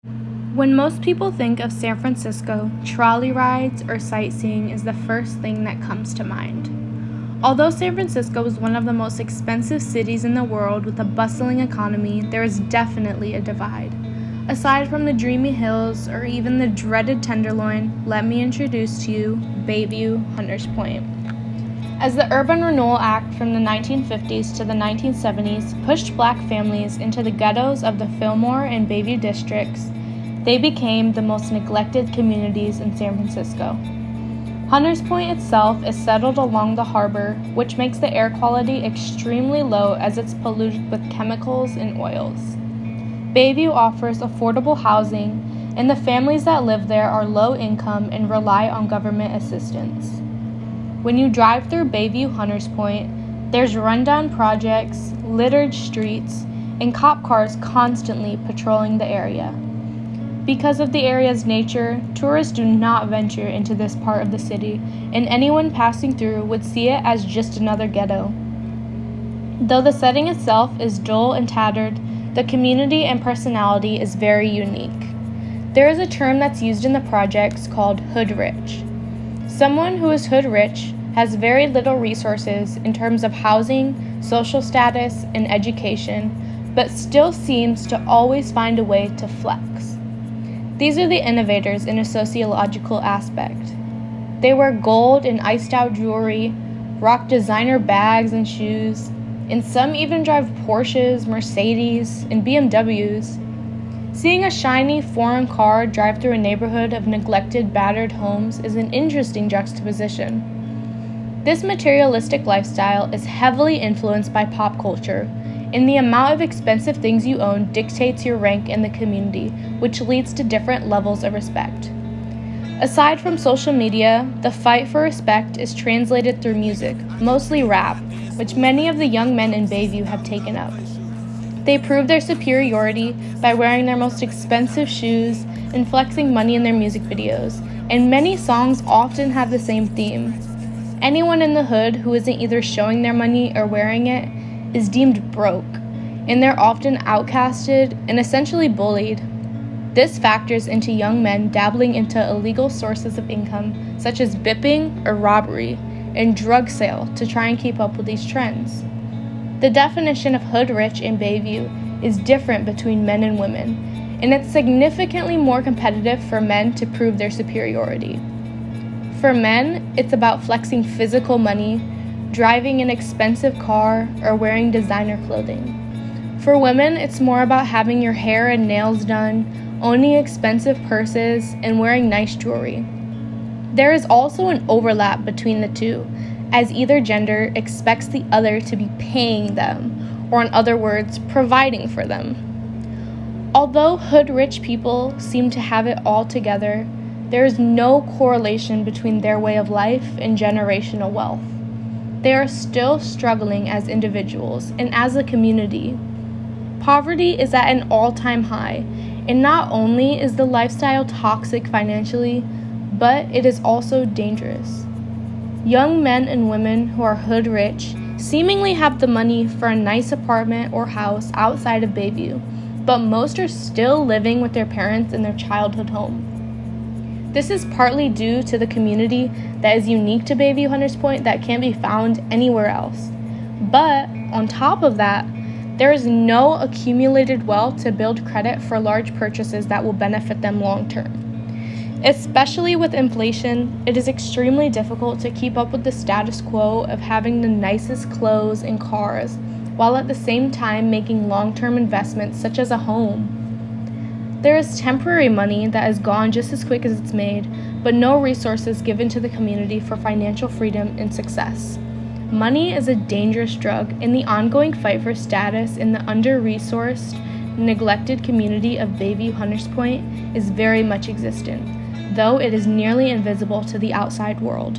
When most people think of San Francisco, trolley rides or sightseeing is the first thing that comes to mind. Although San Francisco is one of the most expensive cities in the world with a bustling economy, there is definitely a divide. Aside from the dreamy hills or even the dreaded Tenderloin, let me introduce to you Bayview, Hunters Point. As the Urban Renewal Act from the 1950s to the 1970s pushed Black families into the ghettos of the Fillmore and Bayview districts, they became the most neglected communities in San Francisco. Hunters Point itself is settled along the harbor, which makes the air quality extremely low as it's polluted with chemicals and oils. Bayview offers affordable housing, and the families that live there are low income and rely on government assistance. When you drive through Bayview Hunters Point, there's rundown projects, littered streets, and cop cars constantly patrolling the area. Because of the area's nature, tourists do not venture into this part of the city, and anyone passing through would see it as just another ghetto. Though the setting itself is dull and tattered, the community and personality is very unique. There is a term that's used in the projects called hood rich. Someone who is hood rich has very little resources in terms of housing, social status, and education, but still seems to always find a way to flex. These are the innovators in a sociological aspect. They wear gold and iced-out jewelry, rock designer bags and shoes, and some even drive Porsches, Mercedes, and BMWs. Seeing a shiny foreign car drive through a neighborhood of neglected, battered homes is an interesting juxtaposition. This materialistic lifestyle is heavily influenced by pop culture, and the amount of expensive things you own dictates your rank in the community, which leads to different levels of respect. Aside from social media, the fight for respect is translated through music, mostly rap, which many of the young men in Bayview have taken up. They prove their superiority by wearing their most expensive shoes and flexing money in their music videos, and many songs often have the same theme. Anyone in the hood who isn't either showing their money or wearing it is deemed broke, and they're often outcasted and essentially bullied. This factors into young men dabbling into illegal sources of income, such as bipping or robbery, and drug sale to try and keep up with these trends. The definition of hood rich in Bayview is different between men and women, and it's significantly more competitive for men to prove their superiority. For men, it's about flexing physical money, driving an expensive car, or wearing designer clothing. For women, it's more about having your hair and nails done, owning expensive purses, and wearing nice jewelry. There is also an overlap between the two, as either gender expects the other to be paying them, or in other words, providing for them. Although hood-rich people seem to have it all together, there is no correlation between their way of life and generational wealth. They are still struggling as individuals and as a community. Poverty is at an all-time high, and not only is the lifestyle toxic financially, but it is also dangerous. Young men and women who are hood rich seemingly have the money for a nice apartment or house outside of Bayview, but most are still living with their parents in their childhood home. This is partly due to the community that is unique to Bayview Hunters Point that can't be found anywhere else. But on top of that, there is no accumulated wealth to build credit for large purchases that will benefit them long term. Especially with inflation, it is extremely difficult to keep up with the status quo of having the nicest clothes and cars, while at the same time making long-term investments such as a home. There is temporary money that is gone just as quick as it's made, but no resources given to the community for financial freedom and success. Money is a dangerous drug, and the ongoing fight for status in the under-resourced, neglected community of Bayview Hunters Point is very much existent, though it is nearly invisible to the outside world.